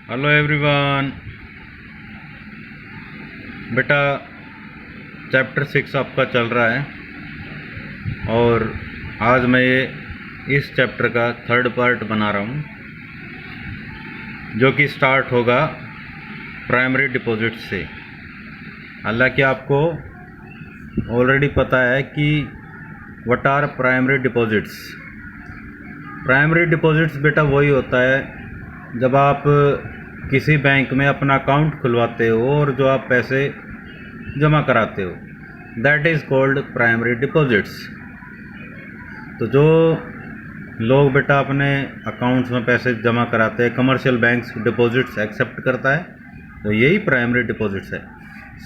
Hello everyone. बेटा, chapter 6 आपका चल रहा है और आज मैं इस चैप्टर का थर्ड पार्ट बना रहा हूँ, जो कि स्टार्ट होगा प्राइमरी डिपॉजिट से। हालांकि आपको ऑलरेडी पता है कि what are primary deposits. Primary deposits बेटा वही होता है जब आप किसी बैंक में अपना अकाउंट खुलवाते हो और जो आप पैसे जमा कराते हो, that is called primary deposits. तो जो लोग बेटा अपने अकाउंट्स में पैसे जमा कराते हैं, कमर्शियल बैंक्स डिपॉजिट्स एक्सेप्ट करता है, तो यही प्राइमरी डिपॉजिट्स है।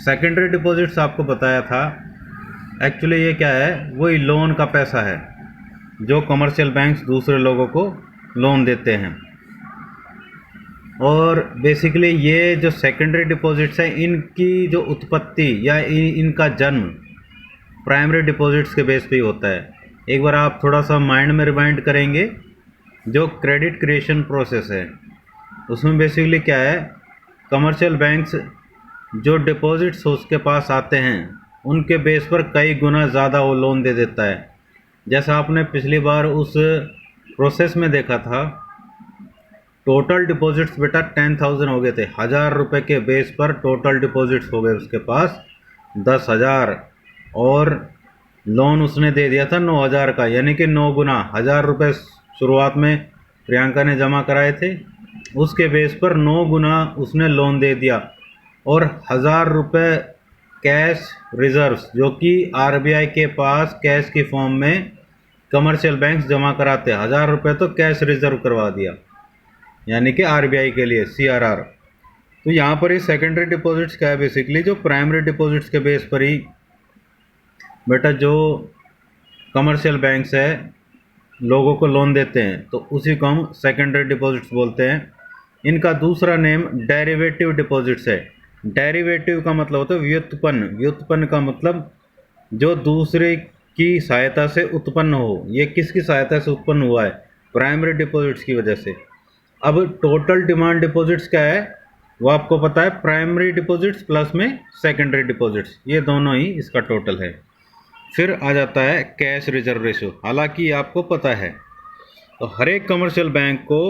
सेकेंडरी डिपॉजिट्स आपको बताया था, एक्चुअली ये क्या है, वही लोन का पैसा है जो कमर्शियल बैंक्स दूसरे लोगों को लोन देते हैं। और बेसिकली ये जो सेकेंडरी डिपॉजिट्स हैं, इनकी जो उत्पत्ति या इनका जन्म प्राइमरी डिपॉजिट्स के बेस पे ही होता है। एक बार आप थोड़ा सा माइंड में रिमाइंड करेंगे, जो क्रेडिट क्रिएशन प्रोसेस है उसमें बेसिकली क्या है, कमर्शियल बैंक्स जो डिपॉजिट्स उसके पास आते हैं उनके बेस पर कई गुना ज़्यादा वो लोन दे देता है। जैसा आपने पिछली बार उस प्रोसेस में देखा था, टोटल डिपॉजिट्स बेटा 10,000 हो गए थे। 1,000 रुपये के बेस पर टोटल डिपॉजिट्स हो गए उसके पास 10,000, और लोन उसने दे दिया था 9,000 का, यानी कि 9 गुना। 1,000 रुपये शुरुआत में प्रियंका ने जमा कराए थे, उसके बेस पर 9 गुना उसने लोन दे दिया। और 1,000 रुपये कैश रिजर्व्स, जो कि आरबीआई के पास कैश की फॉर्म में कमर्शियल बैंक्स जमा कराते हैं, 1,000 रुपये तो कैश रिजर्व करवा दिया, यानी कि आरबीआई के लिए सीआरआर। तो यहाँ पर ये सेकेंडरी डिपॉजिट्स क्या है, बेसिकली जो प्राइमरी डिपॉजिट्स के बेस पर ही बेटा जो कमर्शियल बैंक्स है लोगों को लोन देते हैं, तो उसी को हम सेकेंडरी डिपॉजिट्स बोलते हैं। इनका दूसरा नेम डेरिवेटिव डिपॉजिट्स है। डेरिवेटिव का मतलब होता है व्युत्पन्न। व्युत्पन्न का मतलब जो दूसरे की सहायता से उत्पन्न हो। ये किसकी सहायता से उत्पन्न हुआ है? प्राइमरी डिपॉजिट्स की वजह से। अब टोटल डिमांड डिपॉजिट्स क्या है वो आपको पता है, प्राइमरी डिपॉजिट्स प्लस में सेकेंडरी डिपॉजिट्स, ये दोनों ही इसका टोटल है। फिर आ जाता है कैश रिजर्व रेशो। हालांकि आपको पता है, तो हर एक कमर्शियल बैंक को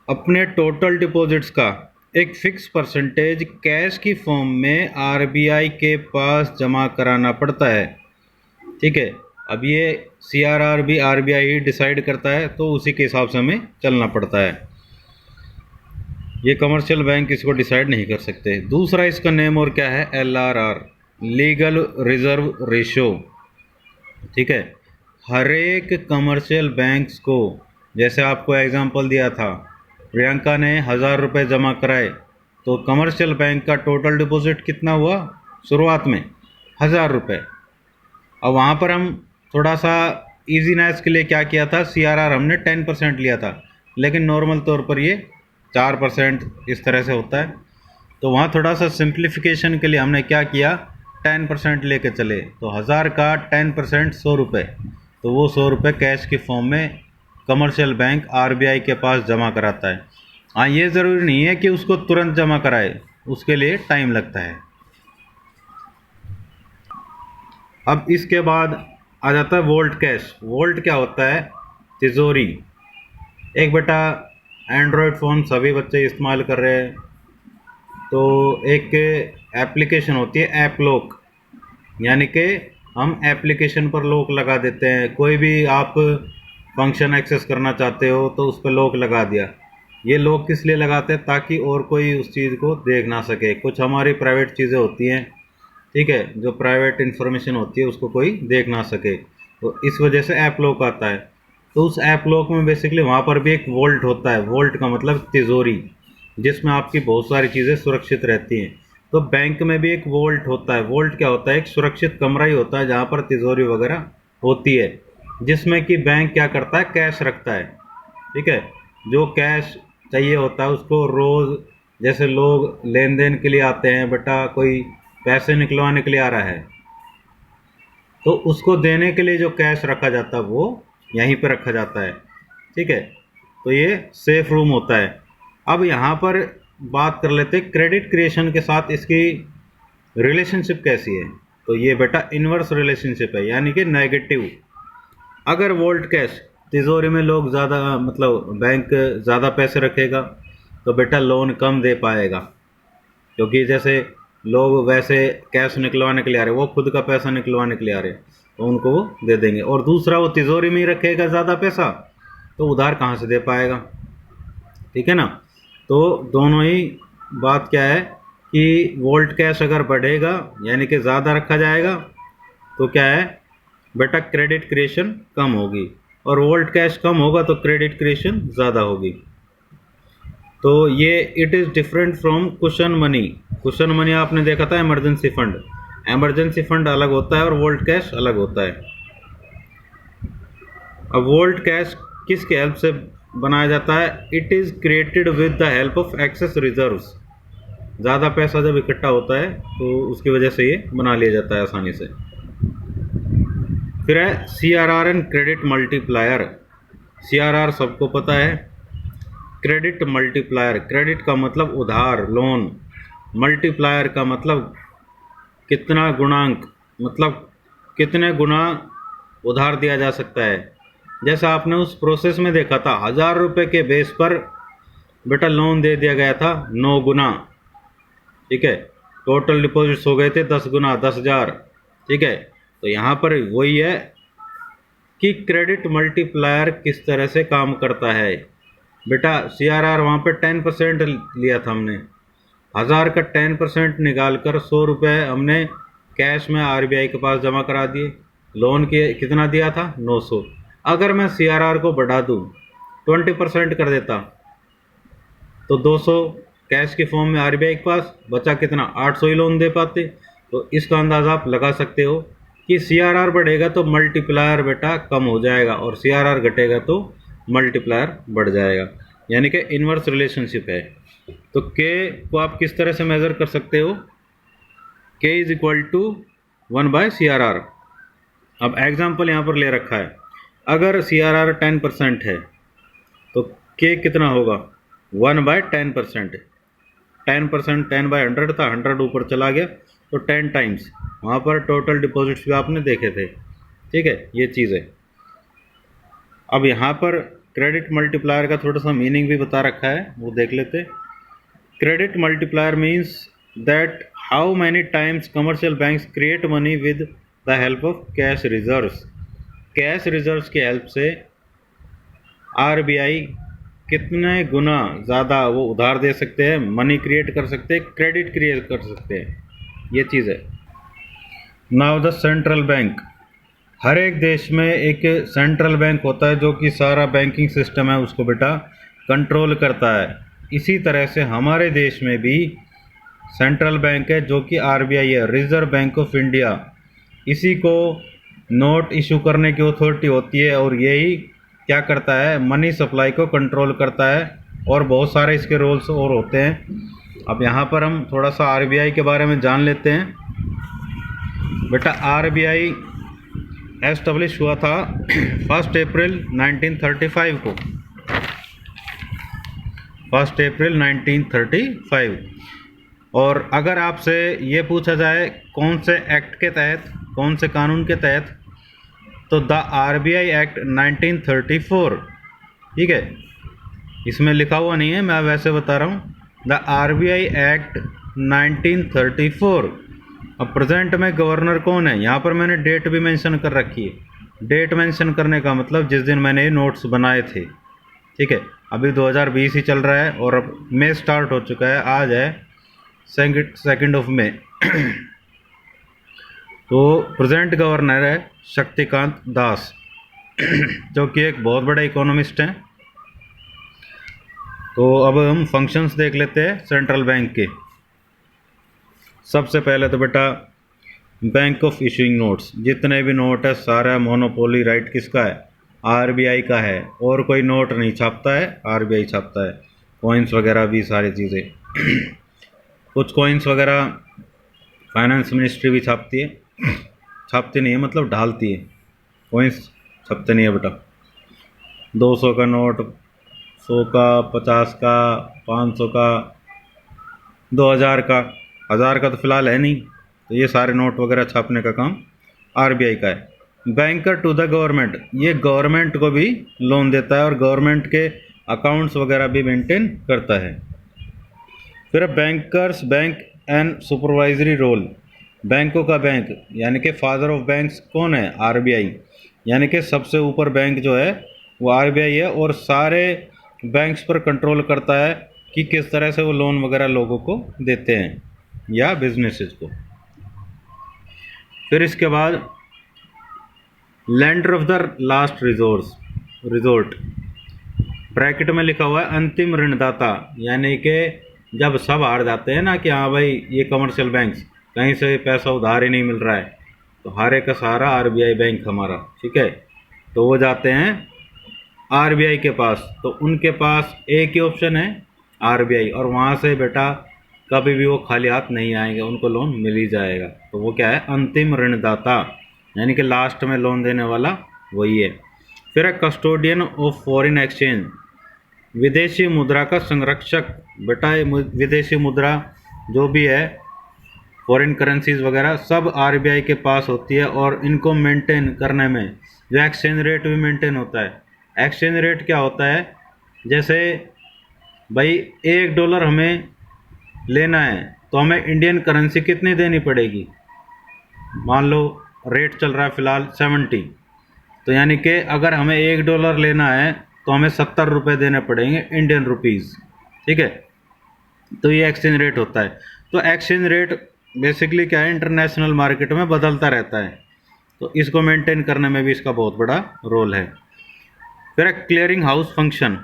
अपने टोटल डिपॉजिट्स का एक फिक्स परसेंटेज कैश की फॉर्म में आरबीआई के पास जमा कराना पड़ता है। ठीक है, अब ये सीआरआर भी आरबीआई ही डिसाइड करता है, तो उसी के हिसाब से हमें चलना पड़ता है। ये कमर्शियल बैंक इसको डिसाइड नहीं कर सकते। दूसरा इसका नेम और क्या है, एलआरआर, लीगल रिजर्व रेशो। ठीक है, हर एक कमर्शियल बैंक्स को, जैसे आपको एग्जांपल दिया था, प्रियंका ने 1,000 रुपये जमा कराए, तो कमर्शियल बैंक का टोटल डिपॉजिट कितना हुआ शुरुआत में? 1,000 रुपये। अब वहाँ पर हम थोड़ा सा इजीनेस के लिए क्या किया था, सीआरआर हमने 10% लिया था, लेकिन नॉर्मल तौर पर ये 4% इस तरह से होता है। तो वहाँ थोड़ा सा सिंप्लीफिकेशन के लिए हमने क्या किया, 10% लेके चले। तो 1,000 का 10% 100 रुपये, तो वो 100 रुपये कैश की फॉर्म में कमर्शियल बैंक आरबीआई के पास जमा कराता है। हाँ, ये ज़रूरी नहीं है कि उसको तुरंत जमा कराए, उसके लिए टाइम लगता है। अब इसके बाद आ जाता है वोल्ट कैश। वोल्ट क्या होता है? तिजोरी। एक बेटा एंड्रॉयड फ़ोन सभी बच्चे इस्तेमाल कर रहे हैं, तो एक एप्लीकेशन होती है ऐप लॉक, यानी कि हम एप्लीकेशन पर लॉक लगा देते हैं। कोई भी आप फंक्शन एक्सेस करना चाहते हो तो उस पर लॉक लगा दिया। ये लॉक किस लिए लगाते हैं? ताकि और कोई उस चीज़ को देख ना सके। कुछ हमारी प्राइवेट चीज़ें होती हैं, ठीक है, जो प्राइवेट इन्फॉर्मेशन होती है उसको कोई देख ना सके, तो इस वजह से ऐप लॉक आता है। तो उस ऐप लॉक में बेसिकली वहाँ पर भी एक वोल्ट होता है। वोल्ट का मतलब तिजोरी, जिसमें आपकी बहुत सारी चीज़ें सुरक्षित रहती हैं। तो बैंक में भी एक वोल्ट होता है। वोल्ट क्या होता है? एक सुरक्षित कमरा ही होता है जहाँ पर तिजोरी वगैरह होती है, जिसमें कि बैंक क्या करता है, कैश रखता है। ठीक है, जो कैश चाहिए होता है उसको रोज़, जैसे लोग लेन देन के लिए आते हैं, बेटा कोई पैसे निकलवाने के लिए आ रहा है, तो उसको देने के लिए जो कैश रखा जाता है वो यहीं पे रखा जाता है। ठीक है, तो ये सेफ रूम होता है। अब यहाँ पर बात कर लेते हैं क्रेडिट क्रिएशन के साथ इसकी रिलेशनशिप कैसी है। तो ये बेटा इनवर्स रिलेशनशिप है, यानी कि नेगेटिव। अगर वोल्ट कैश तिजोरी में लोग ज़्यादा मतलब बैंक ज़्यादा पैसे रखेगा तो बेटा लोन कम दे पाएगा, क्योंकि जैसे लोग वैसे कैश निकलवाने के लिए आ रहे, वो खुद का पैसा निकलवाने के लिए आ रहे, तो उनको वो दे देंगे। और दूसरा, वो तिजोरी में ही रखेगा ज़्यादा पैसा तो उधार कहाँ से दे पाएगा, ठीक है ना। तो दोनों ही बात क्या है कि वोल्ट कैश अगर बढ़ेगा यानी कि ज़्यादा रखा जाएगा तो क्या है बेटा क्रेडिट क्रिएशन कम होगी, और वोल्ट कैश कम होगा तो क्रेडिट क्रिएशन ज़्यादा होगी। तो ये it is different from cushion money. Cushion money आपने देखा था इमरजेंसी फंड, इमरजेंसी फंड अलग होता है और वोल्ट कैश अलग होता है। अब वोल्ट कैश किसके हेल्प से बनाया जाता है? It is created with the help of excess reserves. ज़्यादा पैसा जब इकट्ठा होता है तो उसकी वजह से ये बना लिया जाता है आसानी से। फिर है CRR and credit multiplier. CRR सबको पता है, क्रेडिट मल्टीप्लायर, क्रेडिट का मतलब उधार लोन, मल्टीप्लायर का मतलब कितना गुणांक, मतलब कितने गुना उधार दिया जा सकता है। जैसा आपने उस प्रोसेस में देखा था, 1000 रुपये के बेस पर बेटा लोन दे दिया गया था 9 गुना, ठीक है। टोटल डिपॉजिट्स हो गए थे 10 गुना, 10,000, ठीक है। तो यहाँ पर वही है कि क्रेडिट मल्टीप्लायर किस तरह से काम करता है। बेटा CRR वहाँ पे 10% लिया था हमने, 1000 का 10% निकाल कर 100 रुपये हमने कैश में RBI के पास जमा करा दिए। लोन के कितना दिया था? 900। अगर मैं CRR को बढ़ा दूँ, 20% कर देता तो 200 कैश के फॉर्म में RBI के पास बचा, कितना? 800 ही लोन दे पाते। तो इसका अंदाज़ा आप लगा सकते हो कि CRR बढ़ेगा तो मल्टीप्लायर बेटा कम हो जाएगा, और CRR घटेगा तो मल्टीप्लायर बढ़ जाएगा, यानी कि इनवर्स रिलेशनशिप है। तो K को आप किस तरह से मेज़र कर सकते हो? K is equal to 1/CRR। अब एग्जाम्पल यहाँ पर ले रखा है, अगर CRR 10% है तो K कितना होगा? 1/10%। 10%, 10/100 था, 100 ऊपर चला गया तो 10 टाइम्स। वहाँ पर टोटल डिपॉजिट्स भी आपने देखे थे, ठीक है, ये चीज़ है। अब यहाँ पर क्रेडिट मल्टीप्लायर का थोड़ा सा मीनिंग भी बता रखा है, वो देख लेते। Credit multiplier means that how many times commercial banks create money with the help of cash reserves. Cash reserves की हेल्प से RBI कितने गुना ज़्यादा वो उधार दे सकते हैं, मनी क्रिएट कर सकते हैं, क्रेडिट क्रिएट कर सकते हैं, ये चीज़ है। Now the central bank. हर एक देश में एक सेंट्रल बैंक होता है जो कि सारा बैंकिंग सिस्टम है उसको बेटा कंट्रोल करता है। इसी तरह से हमारे देश में भी सेंट्रल बैंक है जो कि RBI है, रिजर्व बैंक ऑफ इंडिया। इसी को नोट इशू करने की अथॉरिटी होती है, और यही क्या करता है? मनी सप्लाई को कंट्रोल करता है, और बहुत सारे इसके रोल्स और होते हैं। अब यहाँ पर हम थोड़ा सा RBI के बारे में जान लेते हैं। बेटा RBI एस्टेब्लिश हुआ था 1 अप्रैल 1935 को, 1 अप्रैल 1935। और अगर आपसे ये पूछा जाए कौन से एक्ट के तहत, कौन से कानून के तहत, तो द RBI एक्ट 1934, ठीक है। इसमें लिखा हुआ नहीं है, मैं वैसे बता रहा हूँ, द RBI एक्ट 1934। अब प्रेजेंट में गवर्नर कौन है? यहाँ पर मैंने डेट भी मेंशन कर रखी है। डेट मेंशन करने का मतलब जिस दिन मैंने ये नोट्स बनाए थे, ठीक है। अभी 2020 ही चल रहा है और अब मई स्टार्ट हो चुका है, आज है 2 मई। तो प्रेजेंट गवर्नर है शक्तिकांत दास, जो कि एक बहुत बड़े इकोनॉमिस्ट हैं। तो अब हम फंक्शंस देख लेते हैं सेंट्रल बैंक के। सबसे पहले तो बेटा बैंक ऑफ इशूइंग नोट्स, जितने भी नोट है सारा मोनोपोली राइट किसका है? RBI का है, और कोई नोट नहीं छापता है, RBI छापता है। कॉइन्स वगैरह भी सारी चीज़ें, कुछ कॉइन्स वगैरह फाइनेंस मिनिस्ट्री भी छापती है, छापती नहीं है मतलब ढालती है, कॉइन्स छपते नहीं है बेटा। 200 का नोट, 100 का, 50 का, 500 का, 2000 का, 1000 का तो फिलहाल है नहीं, तो ये सारे नोट वगैरह छापने का काम आरबीआई का है। बैंकर टू द गवर्नमेंट, ये गवर्नमेंट को भी लोन देता है और गवर्नमेंट के अकाउंट्स वगैरह भी मेंटेन करता है। फिर bankers bank and supervisory role, बैंकों का बैंक यानी कि फादर ऑफ बैंक्स कौन है? आरबीआई, यानी कि सबसे ऊपर बैंक जो है वो आरबीआई है और सारे बैंक्स पर कंट्रोल करता है कि किस तरह से वो लोन वगैरह लोगों को देते हैं या बिजनेसेस को। फिर इसके बाद lender of the last resort, bracket में लिखा हुआ है अंतिम ऋणदाता, यानी कि जब सब हार जाते हैं ना कि हाँ भाई ये कमर्शियल बैंक्स कहीं से पैसा उधार ही नहीं मिल रहा है, तो हारे का सहारा आरबीआई बैंक हमारा, ठीक है, तो वो जाते हैं आरबीआई के पास। तो उनके पास एक ही ऑप्शन है आरबीआई, और वहाँ से बेटा कभी भी वो खाली हाथ नहीं आएंगे, उनको लोन मिल ही जाएगा। तो वो क्या है? अंतिम ऋणदाता, यानी कि लास्ट में लोन देने वाला वही है। फिर है कस्टोडियन ऑफ फॉरेन एक्सचेंज, विदेशी मुद्रा का संरक्षक। बेटा विदेशी मुद्रा जो भी है, फॉरेन करेंसीज वगैरह सब आरबीआई के पास होती है, और इनको मेंटेन करने में जो एक्सचेंज रेट भी मेंटेन होता है। एक्सचेंज रेट क्या होता है? जैसे भाई $1 हमें लेना है तो हमें इंडियन करेंसी कितनी देनी पड़ेगी? मान लो रेट चल रहा है फिलहाल 70, तो यानी कि अगर हमें $1 लेना है तो हमें 70 रुपये देने पड़ेंगे इंडियन रुपीज़, ठीक है। तो ये एक्सचेंज रेट होता है। तो एक्सचेंज रेट बेसिकली क्या है? इंटरनेशनल मार्केट में बदलता रहता है, तो इसको मेंटेन करने में भी इसका बहुत बड़ा रोल है। फिर एक क्लियरिंग हाउस फंक्शन,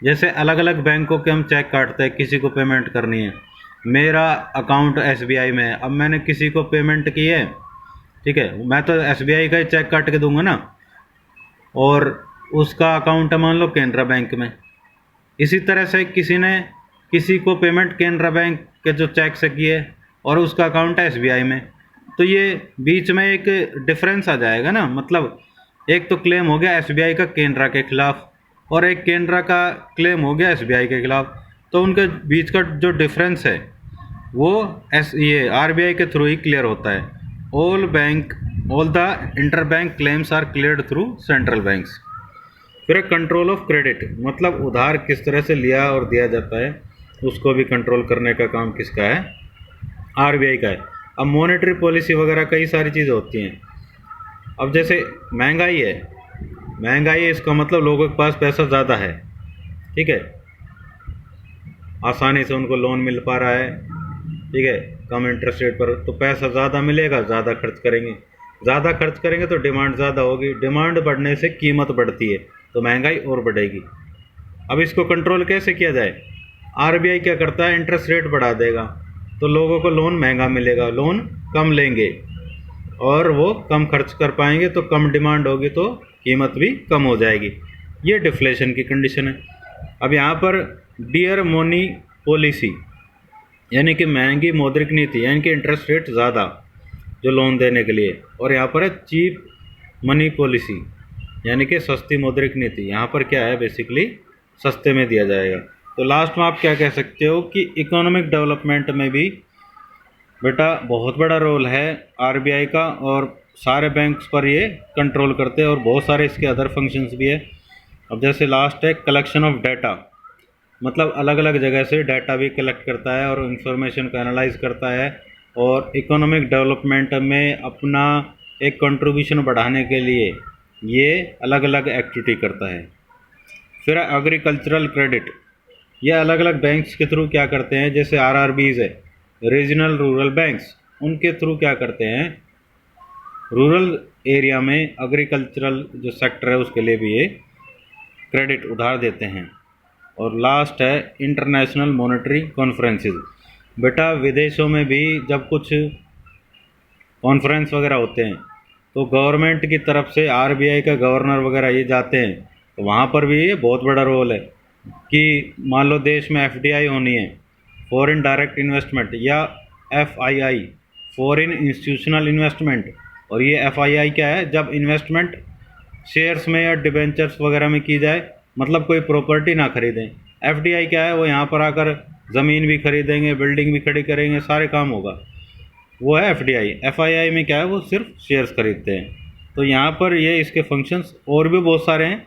जैसे अलग अलग बैंकों के हम चेक काटते हैं, किसी को पेमेंट करनी है, मेरा अकाउंट एसबीआई में है, अब मैंने किसी को पेमेंट की है, ठीक है, मैं तो एसबीआई का ही चेक काट के दूंगा ना, और उसका अकाउंट है मान लो कैनरा बैंक में। इसी तरह से किसी ने किसी को पेमेंट कैनरा बैंक के जो चेक से की है और उसका अकाउंट है एसबीआई में, तो ये बीच में एक डिफरेंस आ जाएगा ना, मतलब एक तो क्लेम हो गया एसबीआई का कैनरा के खिलाफ और एक कैनरा का क्लेम हो गया एसबीआई के खिलाफ, तो उनके बीच का जो डिफरेंस है वो ये आरबीआई के थ्रू ही क्लियर होता है। All the inter bank claims are cleared through central banks. फिर कंट्रोल ऑफ क्रेडिट, मतलब उधार किस तरह से लिया और दिया जाता है उसको भी कंट्रोल करने का काम किसका है? आरबीआई का है। अब मॉनेटरी पॉलिसी वगैरह कई सारी चीज़ें होती हैं। अब जैसे महंगाई है, इसका मतलब लोगों के पास पैसा ज़्यादा है, ठीक है, आसानी से उनको लोन मिल पा रहा है, ठीक है, कम इंटरेस्ट रेट पर, तो पैसा ज़्यादा मिलेगा, ज़्यादा खर्च करेंगे तो डिमांड ज़्यादा होगी, डिमांड बढ़ने से कीमत बढ़ती है तो महंगाई और बढ़ेगी। अब इसको कंट्रोल कैसे किया जाए? आरबीआई क्या करता है? इंटरेस्ट रेट बढ़ा देगा, तो लोगों को लोन महंगा मिलेगा, लोन कम लेंगे और वो कम खर्च कर पाएंगे, तो कम डिमांड होगी तो कीमत भी कम हो जाएगी। ये डिफ्लेशन की कंडीशन है। अब यहाँ पर डियर मनी पॉलिसी, यानी कि महंगी मौद्रिक नीति, यानी कि इंटरेस्ट रेट ज़्यादा जो लोन देने के लिए, और यहाँ पर है चीप मनी पॉलिसी, यानी कि सस्ती मौद्रिक नीति। यहाँ पर क्या है? बेसिकली सस्ते में दिया जाएगा। तो लास्ट में आप क्या कह सकते हो कि इकोनॉमिक डेवलपमेंट में भी बेटा बहुत बड़ा रोल है आरबीआई का, और सारे बैंक्स पर ये कंट्रोल करते हैं और बहुत सारे इसके अदर फंक्शंस भी है। अब जैसे लास्ट है कलेक्शन ऑफ डाटा, मतलब अलग अलग जगह से डाटा भी कलेक्ट करता है और इंफॉर्मेशन को एनालाइज करता है, और इकोनॉमिक डेवलपमेंट में अपना एक कंट्रीब्यूशन बढ़ाने के लिए ये अलग अलग एक्टिविटी करता है। फिर एग्रीकल्चरल क्रेडिट, ये अलग अलग बैंक्स के थ्रू क्या करते हैं, जैसे आरआरबीज है, रीजनल रूरल बैंक्स, उनके थ्रू क्या करते हैं, रूरल एरिया में एग्रीकल्चरल जो सेक्टर है उसके लिए भी ये क्रेडिट उधार देते हैं। और लास्ट है इंटरनेशनल मॉनेटरी कॉन्फ्रेंसेस, बेटा विदेशों में भी जब कुछ कॉन्फ्रेंस वगैरह होते हैं तो गवर्नमेंट की तरफ से आरबीआई का गवर्नर वगैरह ये जाते हैं, तो वहाँ पर भी ये बहुत बड़ा रोल है कि मान लो देश में एफडीआई होनी है, फॉरेन डायरेक्ट इन्वेस्टमेंट, या एफआईआई, फॉरेन इंस्टीट्यूशनल इन्वेस्टमेंट, और ये एफआईआई क्या है? जब इन्वेस्टमेंट शेयर्स में या डिबेंचर्स वगैरह में की जाए, मतलब कोई प्रॉपर्टी ना खरीदें, FDI क्या है, वो यहाँ पर आकर ज़मीन भी खरीदेंगे, बिल्डिंग भी खड़ी करेंगे, सारे काम होगा, वो है FDI। FII में क्या है, वो सिर्फ शेयर्स खरीदते हैं। तो यहाँ पर ये इसके फंक्शंस और भी बहुत सारे हैं,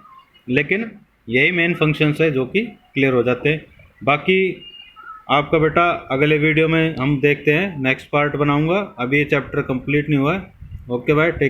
लेकिन यही मेन फंक्शंस है जो कि क्लियर हो जाते हैं। बाकी आपका बेटा अगले वीडियो में हम देखते हैं, नेक्स्ट पार्ट बनाऊंगा, अभी ये चैप्टर कंप्लीट नहीं हुआ है। Okay bye, take